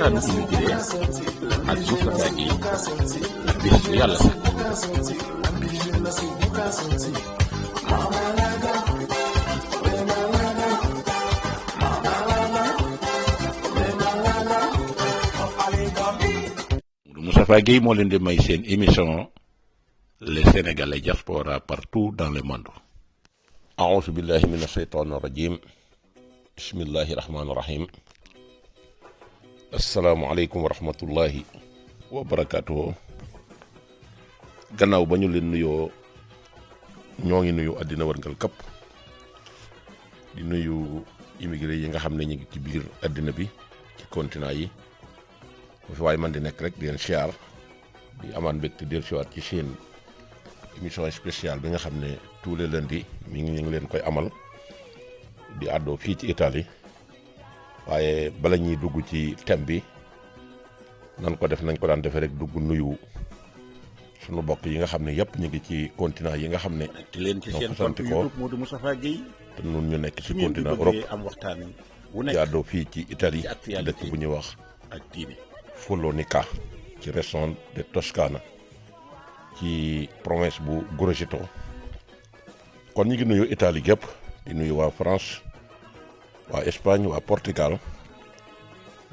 waxtaanu immigré ak Moustapha Guèye bis bu yàlla sax. Moustapha Guèye moo leen di may seen émission les Sénégalais diaspora partout dans le monde. aouzu billahi mina shaytaani rajim. bismillahi rahmaani rahim. asalaamualeykum wa rahmatullahi wa barakaatuhu. gannaaw ba ñu leen nuyoo ñoo ngi nuyu àddina wërngal kapp di nuyu immigré yi nga xam ne ñu ngi ci biir àddina bi ci continent yi bu fi waaye man di nekk rek di leen siyaar di amaan mbégte del siwaat ci seen émission spéciale bi nga xam ne tous les lundis ñu ngi leen koy amal di àddoo fii ci Italie. waaye bala ñuy dugg ci thème bi nañ ko daan defee rek dugg nuyu sunu bokk yi nga xam ne yëpp ñu ngi ci continent yi nga xam ne. te leen ci seen compte YouTube Modou Moustapha Guèye. te nun ñu nekk ci continent Europe am waxtaan wu nekk di àddoo fii ci Italie ci dëkk bu ñuy wax ak diine Follonica ci région de Toscana ci province bu Grosseto. kon ñu ngi nuyu Italie gépp di nuyu waa France. waa Espagne waa Portugal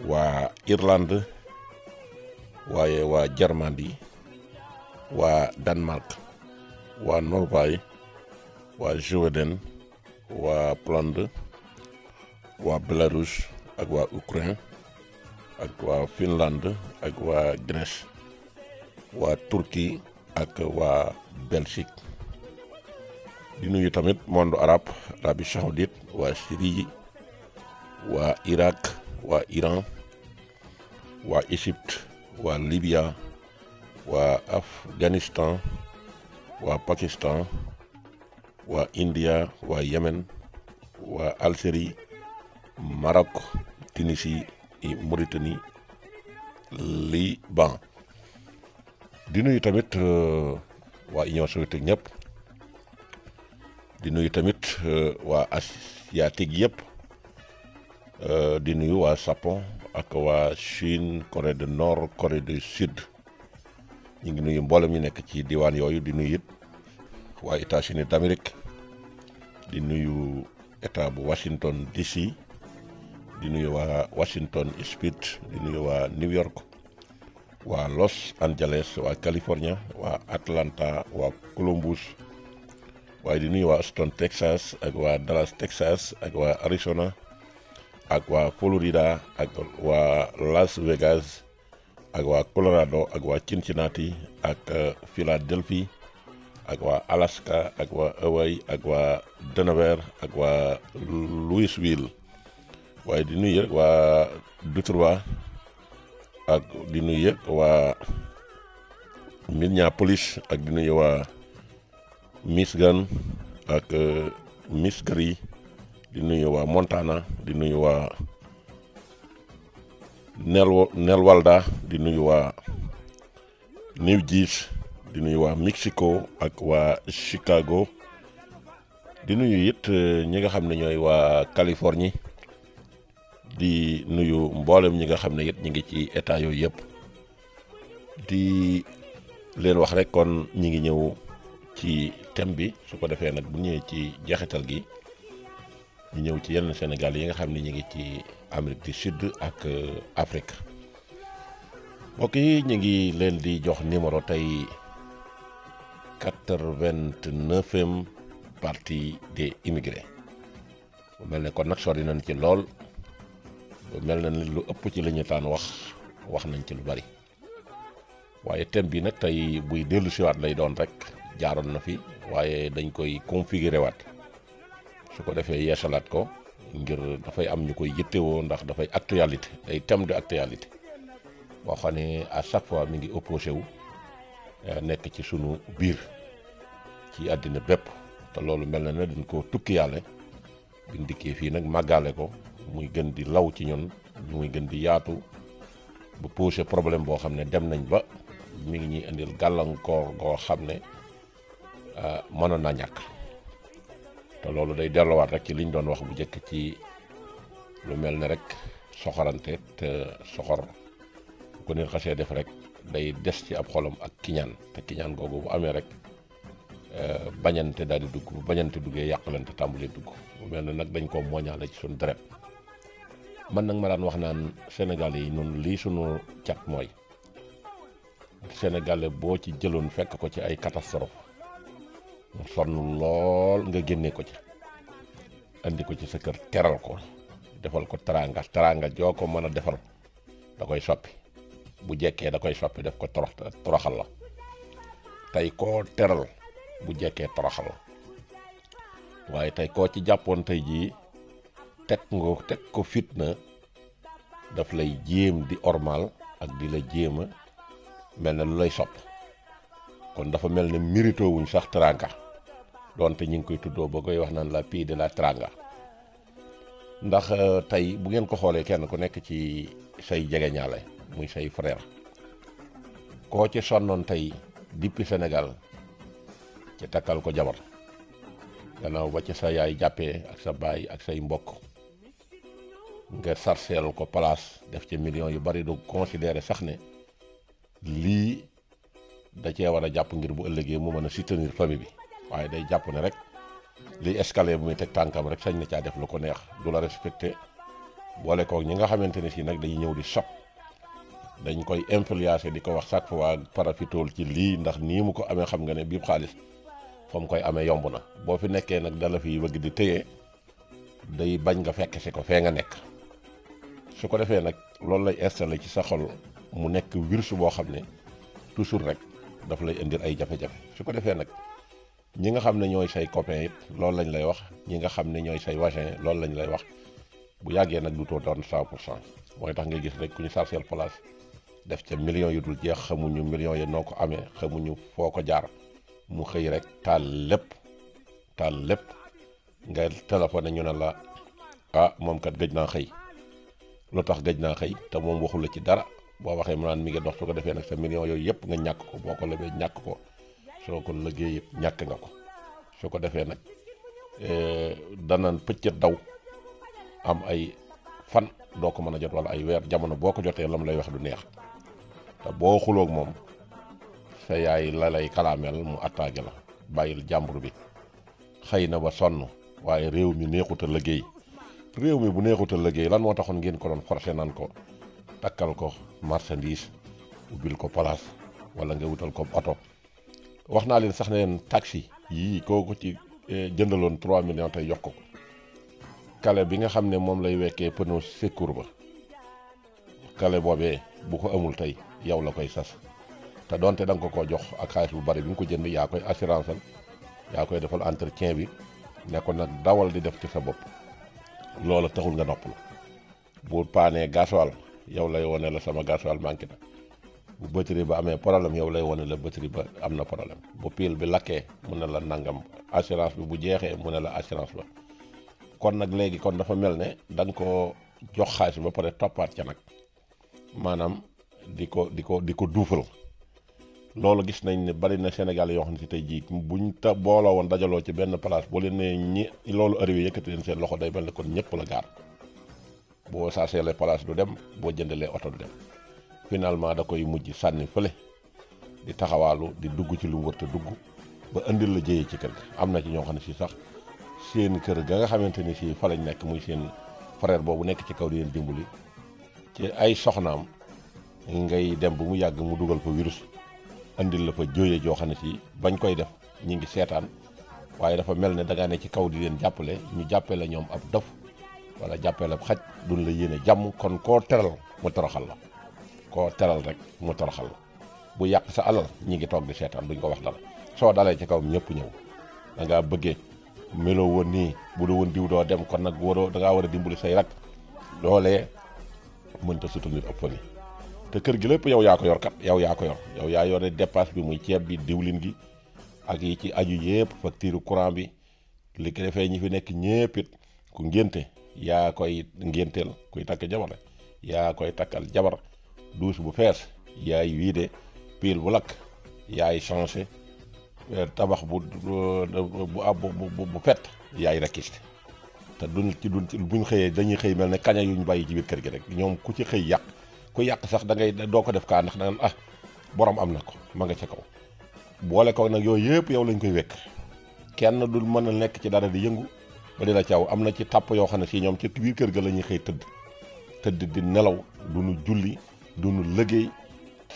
waa Irlande waaye waa Germanie waa Danemark waa Norvège waa Suède waa Pologne waa Belarus ak waa Ukraine ak waa Finlande ak waa Grèce waa Turquie ak waa Belgique. di nuyu tamit monde arabe Arabie Saoudite waa Syrie waa Irak waa Iran waa Égypte waa Libya waa Afghanistan waa Pakistan waa India waa Yemen waa Algérie Maroc Tunisie Mauritanie Liban. di nuyu tamit waa Union soviétique ñëpp di nuyu tamit waa asiatique yëpp. di nuyu waa Japon ak waa Chine Corée du Nord Corée du Sud ñu ngi nuyu mboolem ñu nekk ci diwaan yooyu di nuyu it waa États-Unis d'Amérique di nuyu état bu Washington DC di nuyu waa Washington State di nuyu waa New York waa Los Angeles waa California waa Atlanta waa Columbus waaye di nuyu waa Austin Texas ak waa Dallas Texas ak waa Arizona ak waa Florida ak waa Las Vegas ak waa Colorado ak waa Cincinnati ak Philadelphie ak waa Alaska ak waa Hawaii ak waa Denver ak waa Louisville waaye di nuyu waa Detroit ak di nuyu waa Minneapolis ak di nuyu waa Michigan ak Missouri di nuyu waa Montana di nuyu waa Nelwalda di nuyu waa New Jersey di nuyu waa Mexico ak waa Chicago di nuyu it ñi nga xam ne ñooy waa Californie di nuyu mboolem ñi nga xam ne it ñi ngi ci état yooyu yëpp di leen wax rek kon ñi ngi ñëw ci thème bi su ko defee nag bu ñëwee ci jeexital gi. ñu ñëw ci yenn Sénégal yi nga xam ne ñu ngi ci Amérique du Sud ak Afrique mbokk yi ñu ngi leen di jox numéro tey 89e partie des immigrés bu mel ne kon nag sori nañ ci lool bu mel na ni lu ëpp ci la ñu taan wax nañ ci lu bari waaye thème bi nag tey buy dellu siwaat lay doon rek jaaroon na fi waaye dañ koy configurer waat su ko defee yeesalaat ko ngir dafay am ñu koy yittewoo ndax dafay actualité ay thème de actualité boo xam ne à chaque fois mi ngi opposé wu nekk ci sunu biir ci àddina bépp te loolu mel na ne dañ ko tukki yàlla biñ dikkee fii nag màggaale ko muy gën di law ci ñun muy gën di yaatu bu posé problème boo xam ne dem nañ ba mi ngi ñuy indil gàllankoor goo xam ne mënoon naa ñàkk te loolu day delluwaat rek ci liñ doon wax bu njëkk ci lu mel ne rek soxorante te soxor bu nit xasee def rek day des ci ab xolam ak kiñaan te kiñaan googu bu amee rek bañante daal di dugg bu bañante duggee yàqalante tàmbalee dugg mu mel ne nag dañ koo mooñaale ci suñu deret man nag ma daan wax naan Sénégal yi noonu lii sunu cat mooy Sénégalais boo ci jëloon fekk ko ci ay catastrophe mu sonn lool nga génne ko ci andi ko ci sa kër teral ko defal ko teraanga joo ko mën a defal da koy soppi bu jekkee da koy soppi def ko toroxal la tey koo teral bu jekkee toroxal la waaye tey koo ci jàppoon tey jii teg ko fitna daf lay jéem di ormal ak di la jéema mel na lu lay sopp kon dafa mel ne mérito wuñ sax teraanga doonte ñu ngi koy tuddoo ba koy wax naan la pays de la teraanga ndax tey bu ngeen ko xoolee kenn ku nekk ci say jegeñaale muy say frère koo ci sonnoon tey depuis Sénégal ci takkal ko jabar gannaaw ba ci sa yaay jàppee ak sa baay ak say mbokk nga sarseel ko place def ci millions yu bari du considérer sax ne lii da cee war a jàpp ngir bu ëllëgee mu mën a soutenir famille bi waaye day jàpp ne rek liy escalier bu muy teg tànkam rek sañ na caa def lu ko neex du la respecté boole koog ñi nga xamante ne si nag dañuy ñëw di sop dañ koy influencer di ko wax chaque fois parafitool ci lii ndax nii mu ko amee xam nga ne biib xaalis fa mu koy amee yomb na boo fi nekkee nag dala fi bëgg di téye day bañ nga fekk si ko fee nga nekk su ko defee nag loolu lay installé ci sa xol mu nekk virus boo xam ne toujours rek daf lay indil ay jafe-jafe su ko defee nag ñi nga xam ne ñooy say copain it loolu lañ lay wax ñi nga xam ne ñooy say voisin loolu lañ lay wax bu yàggee nag du too doon 100% mooy tax nga gis rek ku ñu sarcel place def ca millions yu dul jeex xamuñu millions yi noo ko amee xamuñu foo ko jaar mu xëy rek taal lépp nga téléphoné ñu ne la ah moom kat gëj naa xëy lu tax gëj naa xëy te moom waxul la ci dara boo waxee mu naan mi ngi dox su ko defee nag sa millions yooyu yëpp nga ñàkk ko boo ko lebee ñàkk ko soo ko liggéey yëpp ñàkk nga ko su ko defee nag danan pëccët daw am ay fan doo ko mën a jot wala ay weer jamono boo ko jotee lam lay wax du neex te boo xuloog moom sa yaay la lay kalaameel mu attaqué la bàyyil jàmbur bi xëy na ba sonn waaye réew mi neexut a liggéey réew mi bu neexut a liggéey lan moo taxoon ngeen ko doon forcé naan ko takkal ko marchandise ubbil ko place wala nga wutal ko oto wax naa leen sax ne leen taxi yii kooku ci jëndaloon 3 millions tey yokk ko kale bi nga xam ne moom lay wekkee pneu secours ba kale boobee bu ko amul tey yow la koy sas te donte da nga ko jox ak xaalis bu bari bi nga ko jënd yaa koy assurance al yaa koy defal entretien bi ne ko nag dawal di def ci sa bopp loola taxul nga nopp la bu paanee gasoil yow lay wone la sama gasoil manqué na bu batterie ba amee problème yow lay wone la batterie ba am na problème bu pile bi lakkee mu ne la nangam assurance bi bu jeexee mu ne la assurance ba kon nag léegi kon dafa mel ne da nga ko jox xaalis ba pare toppaat ca nag maanaam di ko duufal loolu gis nañ ne bari na Sénégal yoo xam ne si tey jii buñ ta booloo woon dajaloo ci benn place boo leen ne ñi loolu arrivé yëkkati leen seen loxo day mel ne kon ñëpp la gaar boo saaseele place du dem boo jëndalee oto du dem finalement da koy mujj sànni fële di taxawaalu di dugg ci lu mu war te dugg ba indil la jëyee ci kër ga am na ci ñoo xam ne si sax seen kër ga nga xamante ni si fa lañ nekk muy seen frère boobu nekk ci kaw di leen dimbali ci ay soxnaam ngay dem ba mu yàgg mu dugal fa virus andil la fa jóoyee joo xam ne si bañ koy def ñi ngi seetaan waaye dafa mel ne da ngaa ne ci kaw di leen jàppale ñu jàppee la ñoom ab dof wala jàppee la xaj duñ la yéene jàmm kon koo teral mu toroxal la koo teral rek mu toroxal la bu yàq sa alal ñi ngi toog di seetaan duñ ko wax dara soo dalee ci kaw ñëpp ñëw da ngaa bëggee meloo woon nii bu doo woon diw doo dem kon nag waroo da ngaa war a dimbali say rak loolee mënta soutenir ab famille te kër gi lépp yow yaa ko yor kat yow yaa ko yor yow yaa yore dépasse bi muy ceeb bi diwlin gi ak yi ci aju yëpp facture courant bi li ko defee ñi fi nekk ñëpp it ku ngénte yaa koy ngénteel kuy takk jabar yaa koy takkal jabar douche bu fees yaay wiide pile bu lakk yaay changé tabax bu fet yaay rakiste te duñ ci buñ xëyee dañuy xëy mel ne kaña yuñ bàyyi ci biir kër gi rek ñoom ku ci xëy yàq ku yàq sax da ngay doo ko def kaa ndax da nga borom am na ko ma nga ca kaw boole ko nag yooyu yëpp yow lañ koy wekk kenn du mën a nekk ci dara di yëngu ba di la caaw am na ci tàpp yoo xam ne si ñoom ci biir kër ga la ñuy xëy tëdd di nelaw duñu julli duñu liggéey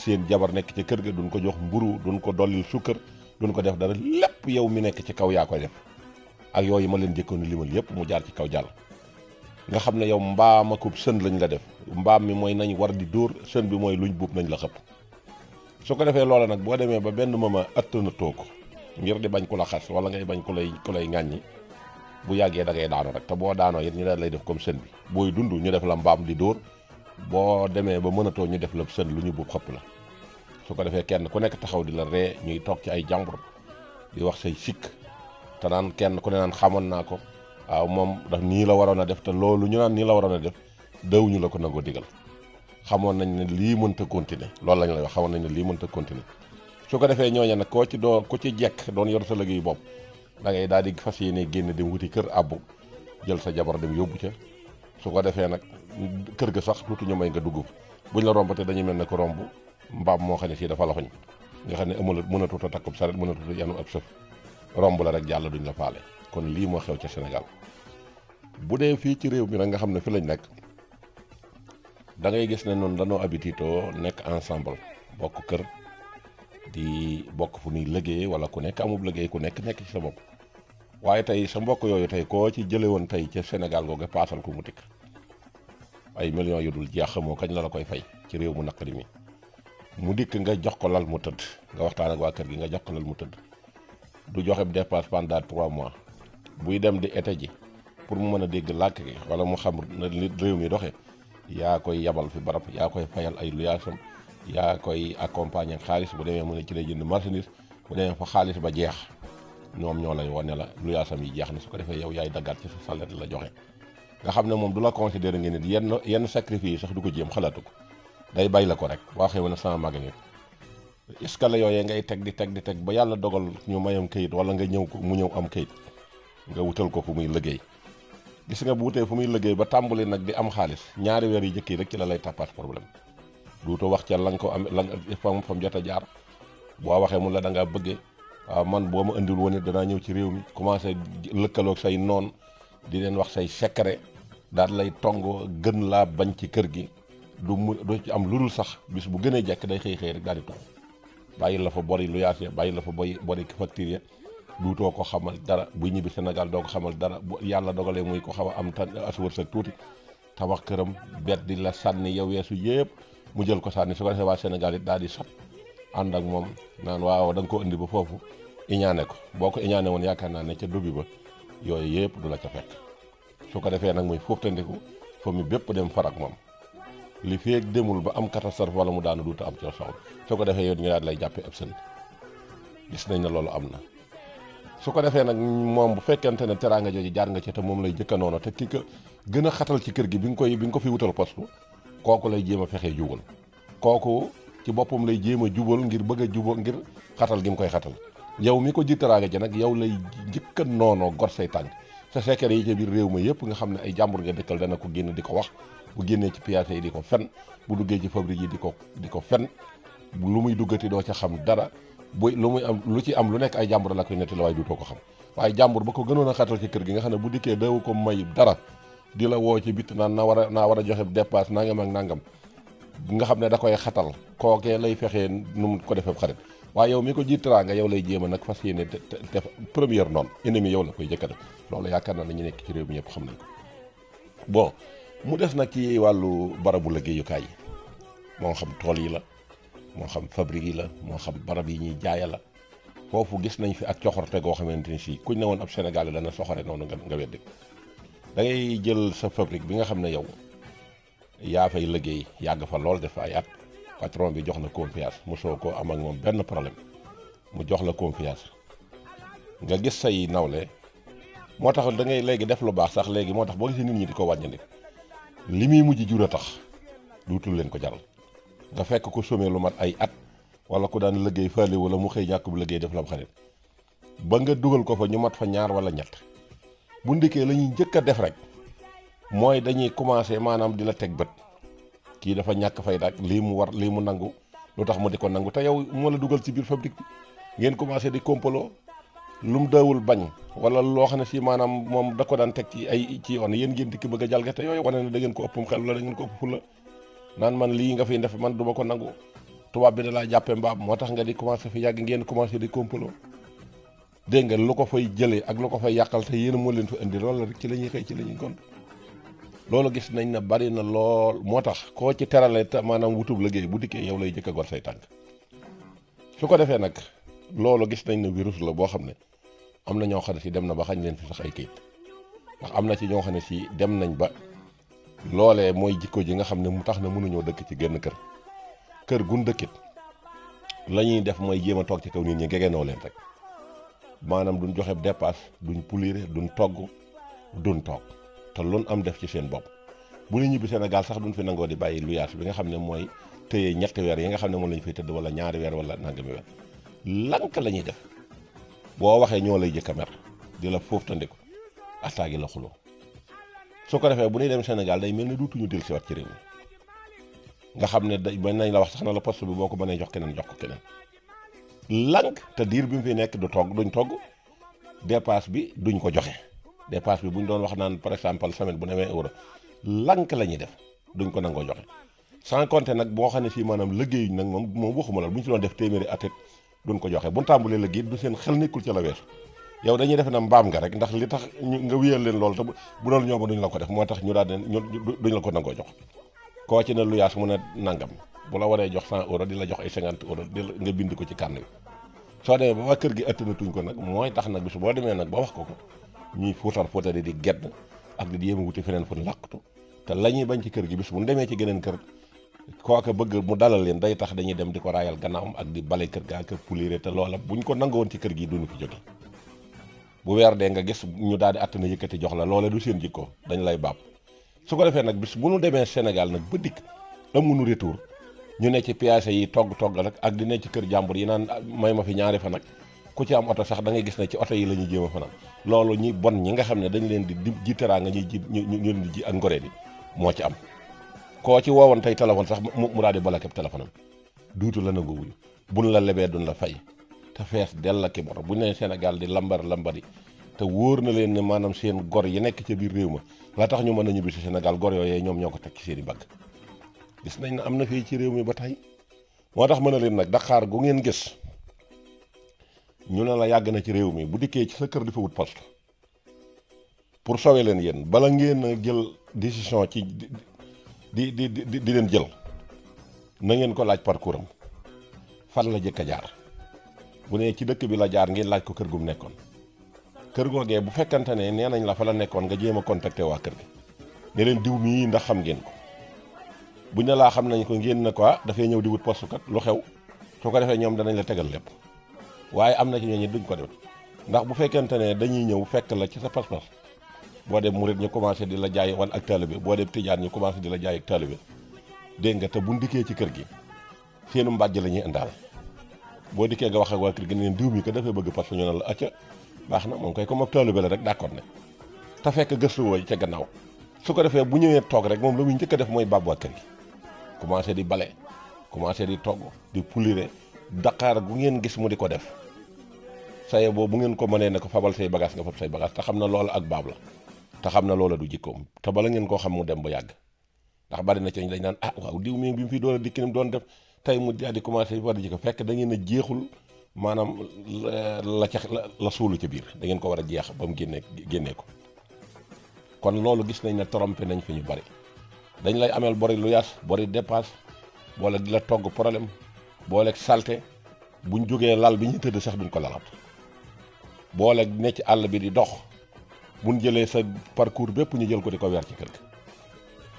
seen jabar nekk ci kër ga duñ ko jox mburu duñ ko dollil sukkër duñ ko def dara lépp yow mi nekk ci kaw yaa koy def ak yooyu ma leen jëkkoon limal yëpp mu jaar ci kaw jàll nga xam ne yow mbaam akub sën lañ la def mbaam mi mooy nañ war di dóor sën bi mooy luñ buub nañ la xëpp su ko defee loola nag boo demee ba benn mama ëttanatoo ko ngir di bañ ku la xas wala ngay bañ ku lay ŋàññi bu yàggee da ngay daano rek te boo daanoo it ñu daal lay def comme sën bi booy dund ñu def la mbaam di dóor boo demee ba mënatoo ñu def la sën lu ñu buub xëpp la su ko defee kenn ku nekk taxaw di la ree ñuy toog ci ay jàmbur di wax say sikk te naan kenn ku ne naan xamoon naa ko waaw moom daf nii la waroon a def te loolu ñu naan nii la waroon a def dawuñu la ko nangoo digal xamoon nañ ne lii mënta continuer loolu lañ lay wax xamoon nañ ne lii mënta continuer su ko defee ñooña nag ku ci jekk doon yor sa liggéey bopp da ngay daal di fas yéene génn dem wuti kër abbu jël sa jabar dem yóbbu ca su ko defee nag kër ga sax tuuti ñu may nga dugg buñ la rombatee dañuy mel ne ko romb mbaam moo xam ne sii dafa lafañ nga xam ne amul mën a tuuta takkub saret mën a tuuta yanu ab sëf romb la rek jàll duñ la faale kon lii moo xew ca Sénégal bu dee fii ci réew mi nag nga xam ne fi lañ nekk da ngay gis ne noonu dañoo habitué nekk ensemble bokk kër di bokk fu ñuy liggéey wala ku nekk amub liggéey ku nekk ci sa bopp waaye tey sa mbokk yooyu tey koo ci jële woon tey ca Sénégal googu paasal ko mu tikk ay millions yu dul jeex xamoo kañ la koy fay ci réew mu naqari mi mu dikk nga jox ko lal mu tëdd nga waxtaan ak waa kër gi nga jox ko lal mu tëdd du joxe dépense pendant 3 mois buy dem di été ji pour mu mën a dégg làkk gi wala mu xam na li réew mi doxee yaa koy yabal fi barab yaa koy fayal ay luyaasam yaa koy accompagner xaalis bu demee mu ne ci lay jënd marchandise bu demee fa xaalis ba jeex ñoom ñoo lay wane la luyaasam yi jeex na su ko defee yow yaay daggaat ci sa salaire la joxe nga xam ne moom du la considéré ngeen nit yenn sacrifice yi sax du ko jéem xalaatu ko day bay la ko rek waxee woon sama magasin escalier yooyee ngay teg di teg ba yàlla dogal ñu mayam kayit wala nga ñëw ko mu ñëw am kayit nga wutal ko fu muy liggéey gis nga bu wutee fu muy liggéey ba tàmbali nag di am xaalis ñaari weer yi jëkki rek ci la lay tappaat problème duuto wax ca la nga ko am la fam jot a jaar boo waxee mun la da ngaa bëggee waaw man boo ma indil woon it danaa ñëw ci réew mi commencé lëkkaloog say noon di leen wax say secret daal lay tong gën laa bañ ci kër gi du ci am lu dul sax bis bu gënee jekk day xëy rek daal di tong bàyyi la fa bori lu yaasee bàyyi la fa bori facture duutoo ko xamal dara buy ñibbi Sénégal doo ko xamal dara bu yàlla dogalee muy ko xaw a am tan aswër sa tuuti tabax këram bet di la sànni yow weesu yëpp mu jël ko sànni su ko defee waa Sénégal it daal di sot ànd ak moom naan waaw da nga ko indi ba foofu iñaane ko boo ko iñaane woon yaakaar naa ne ca dubbi ba yooyu yëpp du la ca fekk su ko defee nag muy foofu fa mu bépp dem farak moom li feeg demul ba am catastrophe wala mu daanu duuta am ci soxla su ko defee yow ñu daal lay jàppee ab sën gis nañ ne loolu am na su ko defee nag moom bu fekkente ne teraanga jooju jaar nga ci te moom lay jëkka noonu te ki ko gën a xatal ci kër gi bi nga ko fi wutal poste kooku lay jéem a fexee jubal kooku ci boppam lay jéem a jubal ngir bëgg a jubal ngir xatal gi mu koy xatal yow mi ko ji teraanga ji nag yow lay jëkka noonoo gor say tànk sa secret yi ci biir réew ma yëpp nga xam ne ay jàmbur nga dëkkal dana ko génn di ko wax bu génnee ci piyaase yi di ko fen bu duggee ci fabrique yi di ko fen lu muy duggati doo ca xam dara lu muy am lu ci am lu nekk ay jàmbur la koy nettali waaye duutoo ko xam waaye jàmbur ba ko gënoon a xatal ci kër gi nga xam ne bu dikkee daw ko may dara di la woo ci bitt naan naa war a joxe dépasse nangam ak nangam nga xam ne da koy xatal kookee lay fexee nu mu ko defee xarit waaye yow mi ko ji teraanga yow lay jéem a nag fas yéene def première noonu ennemi yow la koy jëkka def loolu yaakaar naa ne ñu nekk ci réew mi ñëpp xam nañ ko bon mu des nag ci wàllu barabu liggéeyukaay yi moo xam tool yi la moo xam fabrique yi la moo xam barab yi ñuy jaaya la foofu gis nañ fi ak coxorte goo xamante ni si kuñ ne woon ab Sénégal dana soxore noonu nga weddi da ngay jël sa fabrique bi nga xam ne yow yaa fay liggéey yàgg fa lool def ay at patron bi jox la confiance mosoo ko am ak moom benn problème mu jox la confiance nga gis say nawle moo tax da ngay léegi def lu baax sax léegi moo tax boo gisee nit ñi di ko wàññi li muy mujj jur a tax duutul leen ko jaral nga fekk ko somee lu mat ay at wala ku daan liggéey faale wala mu xëy ñàkk bu liggéey def la xarit ba nga dugal ko fa ñu mat fa ñaar wala ñett bu ndikkee la ñuy njëkk a def rek mooy dañuy commencé maanaam di la teg bët kii dafa ñàkk fayda ak lii mu nangu lu tax mu di ko nangu te yow moo la dugal ci biir fabrique bi ngeen commencé di kompaloo lu mu daawul bañ wala loo xam ne si maanaam moom da ko daan teg ci yoon yéen ngeen dikk bëgg a jalgate yooyu wane ne da ngeen ko ëppum xel wala da ngeen ko ëpp fulla naan man lii nga fiy def man du ma ko nangu tubaab bi da laa jàppe mbaam moo tax nga di commencé fi yàgg ngeen commencé di kompaloo dégg nga lu ko fay jëlee ak lu ko fay yàqal te yéen moo leen fa indi loolu rek ci la ñuy xëy ci la ñuy gont loolu gis nañ ne bari na lool moo tax koo ci terale te maanaam wutub liggéey bu dikkee yow lay jëkk a gor say tànk su ko defee nag loolu gis nañ ne virus la boo xam ne am na ñoo xam ne si dem na ba xañ leen fi sax ay kayit ndax am na ci ñoo xam ne si dem nañ ba loolee mooy jikko ji nga xam ne mu tax na mënuñoo dëkk ci genn kër gun dëkkit la ñuy def mooy jéem a toog ci kaw nit ñi gegenoo leen rek maanaam duñ joxe dépasse duñ pulire duñ togg duñ toog te loolu am def ci seen bopp bu ñu ñibbi Sénégal sax duñ fi nangoo di bàyyi luyaas bi nga xam ne mooy téye ñetti weer yi nga xam ne moom la ñu fay tëdd wala ñaari weer wala nangami weer lank la ñuy def boo waxee ñoo lay jëkk a mer di la foofu tandiku attaque la xuloo su ko defee bu ñuy dem Sénégal day mel ni duutuñu del si wat ci réew mi nga xam ne day mën nañ la wax sax na la poste bi boo ko mënee jox keneen jox ko keneen lank te diir bi mu fi nekk duñ togg dépasse bi duñ ko joxe dépasse bi buñ doon wax naan par exemple semaine bu newee euro lank la ñuy def duñ ko nangoo joxe sans compter nag boo xam ne fii maanaam liggéey nag moom waxuma la bu ñu si doon def téeméeri at duñ ko joxe bu ñu tàmbalee liggéey du seen xel nekkul ca la weesu yow dañuy def na mbaam nga rek ndax li tax nga wéyal leen loolu te bu doon ñoom duñ la ko def moo tax ñu daal duñ la ko nangoo jox koo ci ne lu yaas mu ne nangam bu la waree jox 100 euros di la jox ay 50 euros nga bind ko ci kànn bi soo demee ba waa kër gi ëttanatuñ ko nag mooy tax nag bis boo demee nag ba wax ko ñuy fuutari di gedd ak di yéem a wuti feneen fu làqatu te la ñuy bañ ci kër gi bis bu ñu demee ci geneen kër kooka bëgg mu dalal leen day tax dañuy dem di ko raayal gannaawam ak di bale kër ga ak pulire te loola buñ ko nangowoon ci kër gi duñu fi jóge bu weer dee nga gis ñu daal di àttana yëkkati jox la loola du seen jikko dañ lay baab su ko defee nag bis bu ñu demee Sénégal nag ba dikk amuñu retour ñu ne ci pièces yi togg rek ak di ne ci kër jàmbur yi naan may ma fi ñaari fa nag ku ci am oto sax da ngay gis ne ci oto yi la ñuy jéem a fanaan loolu ñi bon ñi nga xam ne dañ leen di ji teraanga ñuy ji ñu leen di ji ak ngoree di moo ci am koo ci woowoon tey téléphone sax mu daal di balakeb téléphone am duutu la nangu wuyu buñ la lebee duñ la fay te fees dell la ki bor bu ne Sénégal di lambari te wóor na leen ne maanaam seen gor yi nekk ca biir réew ma la tax ñu mën a ñibbi si Sénégal gor yooyee ñoom ñoo ko teg ci seen i mbagg gis nañ ne am na fii ci réew mi ba tey moo tax mën a leen nag Dakar gu ngeen gis ñu ne la yàgg na ci réew mi bu dikkee ci sa kër di fa wut poste pour sauver leen yéen bala ngeen a jël décision ci di leen jël na ngeen ko laaj parcours am fan la jëkk a jaar bu ne ci dëkk bi la jaar ngeen laaj ko kër gu mu nekkoon kër googee bu fekkante ne nee nañ la fa la nekkoon nga jéem a contacter waa kër gi ne leen diw mii ndax xam ngeen ko buñ ne laa xam nañ ko ngeen ne ko dafay ñëw di wut poste kat lu xew su ko defee ñoom danañ la tegal lépp waaye am na ci ñooñu duñ ko def ndax bu fekkente ne dañuy ñëw fekk la ci sa pas-pas boo dem murit ñu commencé di la jaay wan ak taalibe boo dem tijaan ñu commencé di la jaay ak taalibe dégg nga te bu ndikkee ci kër gi seenu mbàjj la ñuy indaal boo dikkee nga wax ak waa kër gi ne leen diw mi ko dafay bëgg parce que ñu ne la acca baax na moom koy comme ab taalibe la rek d'accord ne te fekk gëstu woo ca gannaaw su ko defee bu ñëwee toog rek moom la muy njëkk a def mooy baab waa kër gi commencé di bale commencé di togg di pulire Dakar gu ngeen gis mu di ko def saye boobu bu ngeen ko mënee ne ko fabal say bagage nga fab say bagage te xam na loola ak baab la te xam na loola du jikkoom te bala ngeen koo xam mu dem ba yàgg ndax bari na ci dañ naan waaw diw mi bi mu fi doon dikki ni mu doon def tey mu daal di commencé war di jikko fekk da ngeen a jeexul maanaam la suulu ca biir da ngeen ko war a jeex ba mu génnee ko kon loolu gis nañ ne trompé nañ fi ñu bari dañ lay ameel bori lu yaas bori dépasse boole di la togg problème booleeg salte buñ jógee lal bi ñu tëdd sax duñ ko lalaat booleeg ne ci àll bi di dox buñ jëlee sa parcours bépp ñu jël ko di ko weer ci kër ga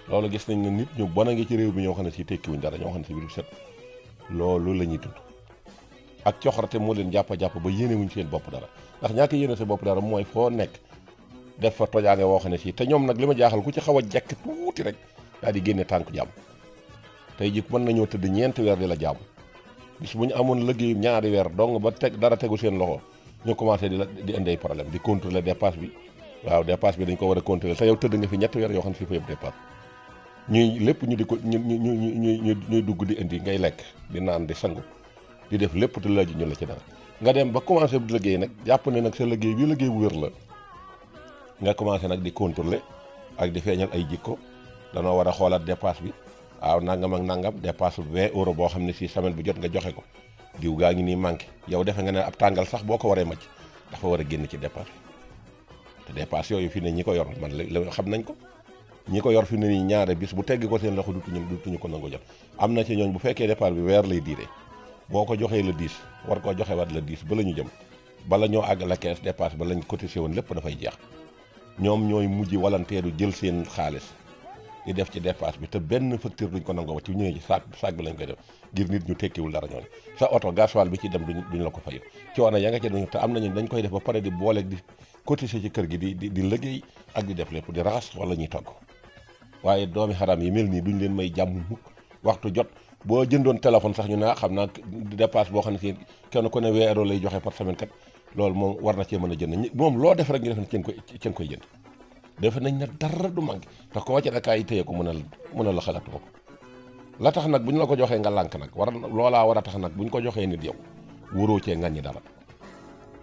loolu gis nañ ne nit ñu bon a ngi ci réew mi ñoo xam ne si tekkiwuñ dara ñoo xam ne si biir set loolu la ñuy tudd ak coxorte moo leen jàpp ba yéenewuñ seen bopp dara ndax ñaaka yéene sa bopp dara mooy foo nekk def fa tojaange woo xam ne si te ñoom nag li ma jaaxal ku ci xaw a jekk tuuti rek daal di génne tànk jàmm tey ji mën nañoo tëdd ñeenti weer di la jàmm bis bu ñu amoon liggéeyu ñaari weer dong ba dara tegu seen loxo ñu commencé di indi ay problème di contrôler dépasse bi waaw dépasse bi dañ ko war a contrôler te yow tëdd nga fi ñetti weer yoo xam ne fii fa yëpp dépasse ñuy lépp ñu di ko ñuy dugg di indi ngay lekk di naan di sangu di def lépp te laaju ñu la ci dara nga dem ba commencé bu liggéey nag jàpp ne nag sa liggéey bi liggéey bu wér la nga commencé nag di contrôler ak di feeñal ay jikko danoo war a xoolaat dépasse bi waaw nangam ak nangam dépasse 20 euros boo xam ne si semaine bi jot nga joxe ko diw gaa ngi nii manqué yow defe nga ne ab tàngal sax boo ko waree macc dafa war a génn ci dépasse bi te dépasse yooyu fi ne ñi ko yor man la xam nañ ko ñi ko yor fi ne nii ñaare bis bu tegg ko seen loxo dutuñu ko nangu jot am na ci ñooñ bu fekkee dépasse bi weer lay diire boo ko joxee le 10 war koo joxe waat le 10 ba la ñu jëm bala ñoo àgg la 15 dépasse ba lañ cotisé woon lépp dafay jeex ñoom ñooy mujj walanteeru jël seen xaalis di def ci dépasse bi te benn facture duñ ko nangoo ci ñëwee ci saak bi lañ koy def ngir nit ñu tekkiwul dara ñooñu sa oto gasoil bi ci dem duñ la ko fay coono ya nga ca duñ te am nañu dañ koy def ba pare di booleeg di cotiser ci kër gi di liggéey ak di def lépp di raxas wala ñuy togg waaye doomi xaram yi mel nii duñ leen may jàmm mukk waxtu jot boo jëndoon téléphone sax ñu ne xam naa dépasse boo xam ne si kenn ku ne weeroo lay joxe par semaine kat loolu moom war na cee mën a jënd moom loo def rek ñu def na ci koy jënd defe nañ ne dara du manqué te koo ca dakaay yi téye ko mën a la xalaatu ko la tax nag bu ñu la ko joxee nga lànk nag loolaa war a tax nag bu ñu ko joxee nit yow waroo cee ŋàññi dara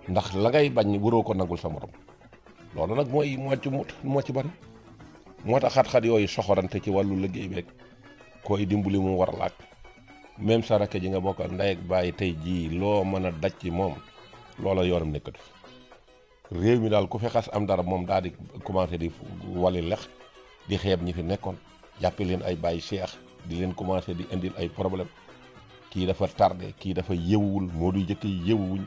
ndax la ngay bañ waroo ko nangul sa morom loolu nag moo ci bari moo tax xat-xat yooyu soxorante ci wàllu liggéey beeg koy dimbali mu war laak même sa rakk ji nga bokk ak ndey ak bàyyi tey jii loo mën a daj ci moom loola yoonam nekkatu réew mi daal ku fi xas am dara moom daal di commencé di wali lex di xeeb ñi fi nekkoon jàppe leen ay bàyyi seex di leen commencé di indil ay problème kii dafa tardé kii dafa yewwul moo du jëkk yi yewwuñ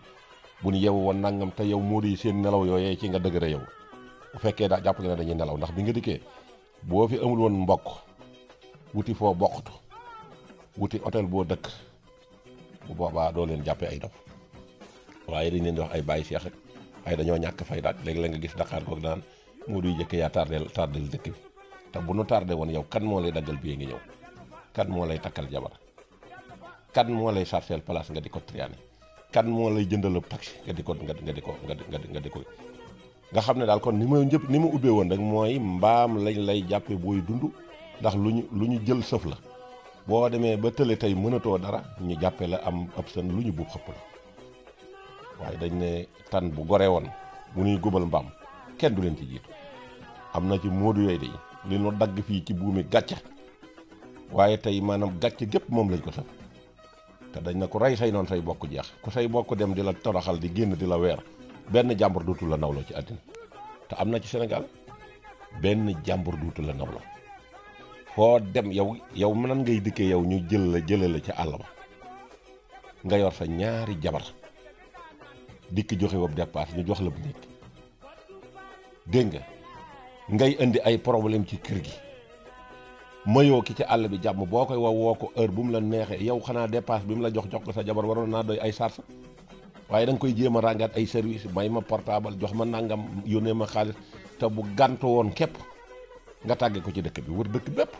bu ñu yewu woon nangam te yow moo di seen nelaw yooyee ci nga dëgëra yow bu fekkee daa jàpp nga ne dañuy nelaw ndax bi nga dikkee boo fi amul woon mbokk wuti foo bokkatu wuti hôtel boo dëkk bu boobaa doo leen jàppee ay dof waaye dañ leen di wax ay bàyyi seex rek ay dañoo ñàkk fay daal léegi la nga gis Dakar goog daan moo duy jëkk yaa tardel dëkk bi te bu nu tardé woon yow kan moo lay daggal bii ngi ñëw kan moo lay takkal jabar kan moo lay chargel place nga di ko triané kan moo lay jëndal taxi nga di ko nga xam ne daal kon ni ma ubbee woon rek mooy mbaam lañ lay jàppe booy dund ndax lu ñu jël sëf la boo demee ba tële tey mënatoo dara ñu jàppe la am ab sën lu ñu buub xëpp la waaye dañ ne tan bu gore woon bu ñuy gubal mbaam kenn du leen ci jiitu am na ci moodu yooyu de li nu dagg fii ci buumi gàcce waaye tey maanaam gàcce gépp moom lañ ko saf te dañ na ko rey say noonu say bokk jeex ku say bokk dem di la toroxal di génn di la weer benn jàmbur duutu la nawloo ci àddina te am na ci Sénégal benn jàmbur duutu la nawloo foo dem yow nan ngay dikkee yow ñu jële la ca àll ba nga yor sa ñaari jabar dikk joxe wob dépasse ñu jox la bu nekk dégg nga ngay indi ay problème ci kër gi mayoo ki ci àll bi jàmm boo koy woo ko heure bu mu la neexee yow xanaa dépasse bi mu la jox ko sa jabar waroon naa doy ay sarsa waaye da nga koy jéem a ràngaat ay service may ma portable jox ma nangam yónnee ma xaalis te bu gàntu woon képp nga tàggee ko ci dëkk bi wër dëkk bépp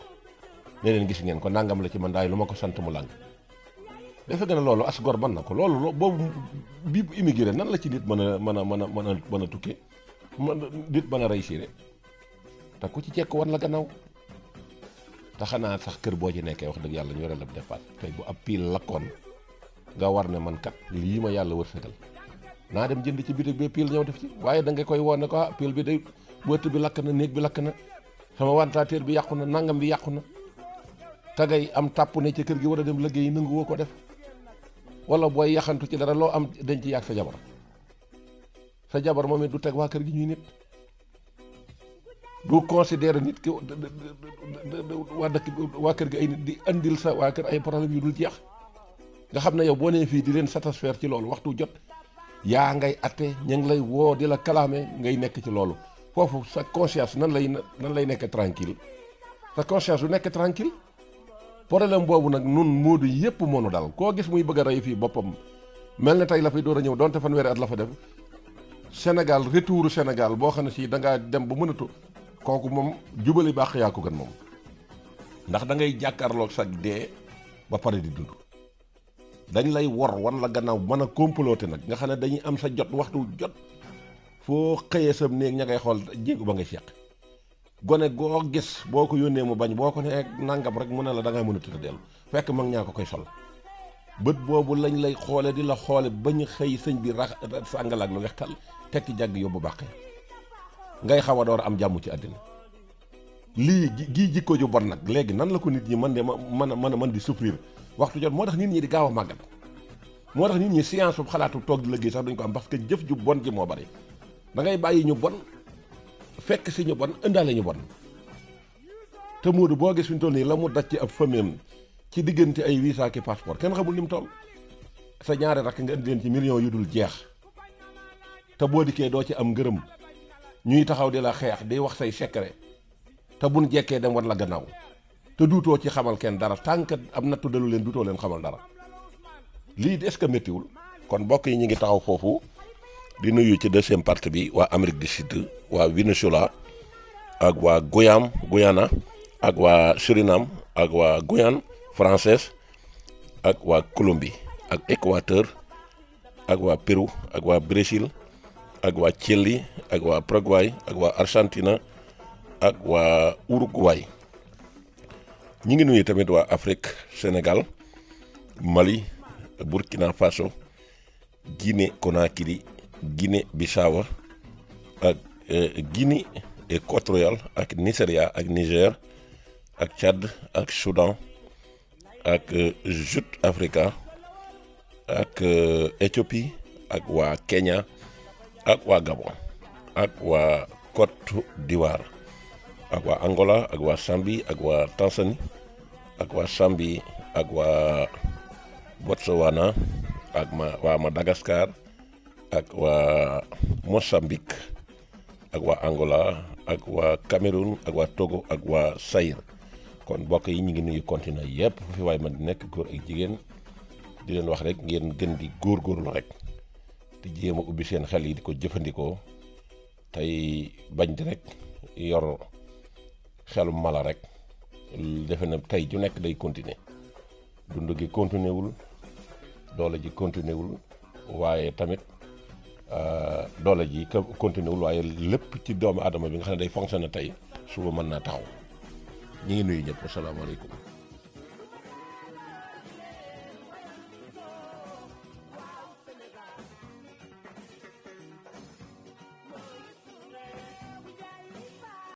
ne leen gis ngeen ko nangam la ci man daay lu ma ko sant mu làng defe gën a loolu as gor mën na ko loolu boobu bi immigré nan la ci nit mën a tukkee nit mën a réussir te ku ci jekk wan la gannaaw te xanaa sax kër boo ci nekkee wax dëgg yàlla ñu yore la dépasse tey bu ab piil lakkoon nga war ne man kat lii ma yàlla wërsëgal naa dem jënd ci bitig bi piil ñëw def ci waaye da nga koy woon ne ko piil bi day bëtt bi lakk na néeg bi lakk na sama ventilateur bi yàqu na nangam bi yàqu na tagay am tàpp ne ci kër gi war a dem liggéey nangu woo ko def wala booy yaxantu ci dara loo am dañ ci yàgg sa jabar moom it du teg waa kër gi ñuy nit du considérer nit ki waa kër gi ay nit di andil sa waa kër ay problème yu dul jeex nga xam ne yow boo nee fii di leen satisfaire ci loolu waxtu jot yaa ngay atte ña ngi lay woo di la kalaame ngay nekk ci loolu foofu sa conscience nan lay nekk tranquille sa conscience du nekk tranquille problème boobu nag nun moodu yépp moonu dal koo gis muy bëgg a rey fii boppam mel ne tey la fay door a ñëw donte fanweeri at la fa def Sénégal retouru Sénégal boo xam ne si da ngaa dem ba mënatu kooku moom jubali baax yaa ko gën moom ndax da ngay jàkkaarloog sa dee ba pare di dund dañ lay wor wan la gannaaw mën a comploter nag nga xam ne dañuy am sa jot waxtu jot foo xëyee sam néeg ña ngay xool jéegu ba ngay seq gone goo gis boo ko yónnee mu bañ boo ko nee nangam rek mu ne la da ngay mën a tudd dellu fekk mag ñaa ko koy sol bët boobu lañ lay xoole di la xoole bañ xëy sëñ bi rax sàngalaak lu weex tal tekki jàgg yóbbu bàqee ngay xaw a door am jàmm ci àddina lii gii jikko ju bon nag léegi nan la ko nit ñi mën di souffrir waxtu jot moo tax nit ñi di gaaw a màggat moo tax nit ñi science bu xalaatu toog di liggéey sax duñ ko am parce que jëf ju bon ji moo bari da ngay bàyyi ñu bon fekk si ñu bon indaale ñu bon te Moodu boo gis fi ñu toll nii la mu daj ci ab famille ci diggante ay visa ki passeport kenn xamul ni mu toll sa ñaari rakk nga indi leen ci millions yu dul jeex te boo dikkee doo ci am ngërëm ñuy taxaw di la xeex di wax say secret te buñ jekkee dem war la gannaaw te duutoo ci xamal kenn dara tànk am na tuddalu leen duutoo leen xamal dara lii est-ce que méttiwul kon mbokk yi ñu ngi taxaw foofu di nuyu ci deuxième partie bi waa Amérique du Sud waa Venezuela ak waa Guyana ak waa Suriname ak waa Guyane française ak waa Colombie ak Équateur ak waa Pérou ak waa Brésil ak waa Chili ak waa Paraguay ak waa Argentine ak waa Uruguay ñi ngi nuyu tamit waa Afrique Sénégal Mali Burkina Faso Guinée Conakry Guinée Bissau ak Guinée équatoriale ak Nigeria ak Niger ak Tchad ak Soudan ak Sud Africa ak Éthiopie ak waa Kenya ak waa Gabon ak waa Côte d'Ivoire ak waa Angola ak waa Zambie ak waa Tanzanie ak waa Zambie ak waa Botswana ak waa Madagascar ak waa Mozambique ak waa Angola ak waa Cameroun ak waa Togo ak waa Zaïre kon mbokk yi ñu ngi nuyu continent yëpp fu fi waay man di nekk góor ak jigéen di leen wax rek ngeen gën di góorgóorlu rek di jéem a ubbi seen xel yi di ko jëfandikoo tey bañ di rek yor xelum mala rek defe na tey ju nekk day continuer dund gi continuer wul doole ji continuer wul waaye tamit doole ji continuer wul waaye lépp ci doomu aadama bi nga xam ne day fonctionner tey suba mën naa taxaw ñi ngi nuyu ñëpp asalaamaaleykum